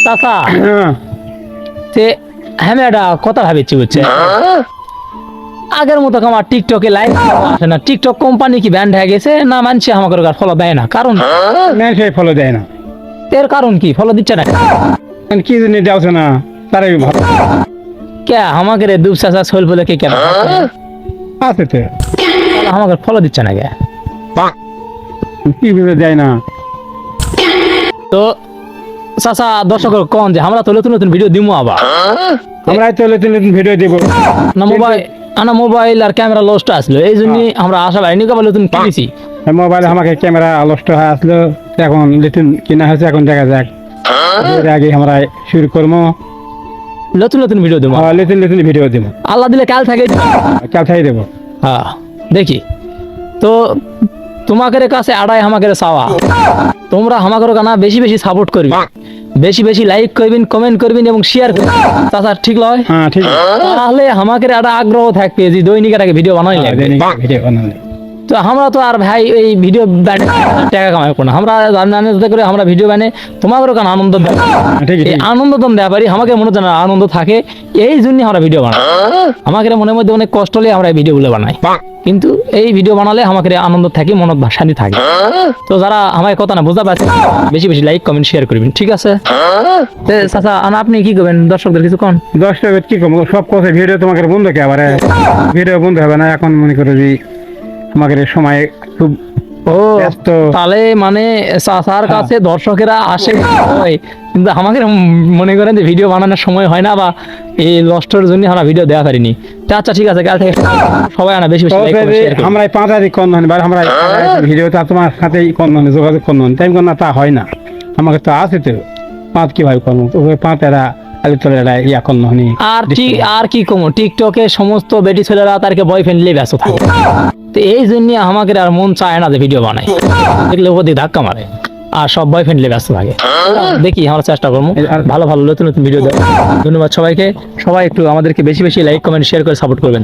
চাচা তে আমি একটা কথা ভাবিছি বুঝছে আগের মতো আমার টিকটকে লাইভ আসে না। টিকটক কোম্পানি কি ব্যান্ড হয়ে গেছে না মানছে আমাকে ফলো দেয় না? কারণ মানুষই ফলো দেয় না, এর কারণ কি? ফলো দিচ্ছে না কি জন্য দেওয়া না তারাই ভালো কে? আমাকে রে দুপ চাচা সোল বলে কে কেন আছে তো, আমাকে ফলো দিচ্ছে না কে? কি বুঝে দেয় না। তো চাচা দর্শকের কোন যে আমরা তো নতুন নতুন ভিডিও দিমু আবার, আমরা তো নতুন নতুন ভিডিও দেবো না মোবাইল আর ক্যামেরা লস্ট আসলো এই জন্য আমরা আশা পাইনি কেবল নতুন কিনেছি। মোবাইলে আমাকে ক্যামেরা নষ্ট হয়ে আসলো, এখন নতুন কিনা হয়েছে, এখন দেখা যাক এর আগে আমরা শুরু করবো, নতুন নতুন ভিডিও দেবো, নতুন নতুন ভিডিও দেবো, আল্লাহ দিলে কাল থাকে। কাল থেকে দেবো। হ্যাঁ দেখি তো তোমাদের কাছে আড়াই আমাকে চাওয়া, তোমরা আমাকে গানা বেশি বেশি সাপোর্ট করবে, বেশি বেশি লাইক করবেন, কমেন্ট করবেন এবং শেয়ার করবেন। চাচা ঠিক লয়? হ্যাঁ ঠিক তাহলে আমাকে একটা আগ্রহ থাকবে যে দৈনিক একটা ভিডিও বানাই লাগবে। ভিডিও বানালে তো আমরা তো আর ভাই এই ভিডিও টাকা কামাই করো না, আমরা জানতে করে আমরা ভিডিও বানে তোমাদেরও কেন আনন্দ দেয়, এই আনন্দ তো দেওয়া পারি, আমাকে মনে যেন আনন্দ থাকে, এই জন্যই আমরা ভিডিও বানাই। আমাকে মনের মধ্যে অনেক কষ্ট হলে আমরা এই ভিডিওগুলো বানাই, কিন্তু এই ভিডিও বানালে আমাকে আনন্দ থাকে, মনত শান্তি থাকে। তো যারা আমার কথা না বুঝতে পারছে বেশি বেশি লাইক কমেন্ট শেয়ার করবেন, ঠিক আছে? চাচা আপনি কি করবেন দর্শকদের কিছু কোন? 10 টাকা কি কম সব কথা ভিডিও তোমাকে বন্ধ কে আবার ভিডিও বন্ধ হবে না, এখন মনে করো যে আমাদের সময় খুব ও ব্যস্ত। তাহলে মানে চাচার কাছে দর্শকেরা আসে হয়, কিন্তু আমাকে মনে করেন যে ভিডিও বানানোর সময় হয় না বা এই লস্টের জন্য আমরা ভিডিও দেওয়া পারিনি। তো আচ্ছা ঠিক আছে, কাল থেকে সবাই আনা বেশি বেশি লাইক কমেন্ট শেয়ার করুন। আমরা 5 তারিখ কোন ধরনের আমরা ভিডিওটা তোমার সাথে কোন ধরনের যোগাযোগ কোন ধরনের টাইম কোন তা হয় না, আমাকে তো আছে তো 5 কিভাবে করবো, তো 5 এরা আলু তোলেরা ইয়া কোন ধরনের আর কি কম টিকটকে সমস্ত বেটি ছেলেরা তারকে বয়ফ্রেন্ড নিয়ে ব্যস্ত থাকে, তো এই জন্য আমাকে আর মন চায় না যে ভিডিও বানাই, দেখলে ওদের ধাক্কা মারে আর সব বয়ফ্রেন্ড নিয়ে ব্যস্ত থাকে। দেখি আমরা চেষ্টা করবো ভালো ভালো নতুন নতুন ভিডিও দেওয়া। ধন্যবাদ সবাইকে, সবাই একটু আমাদেরকে বেশি বেশি লাইক কমেন্ট শেয়ার করে সাপোর্ট করবেন।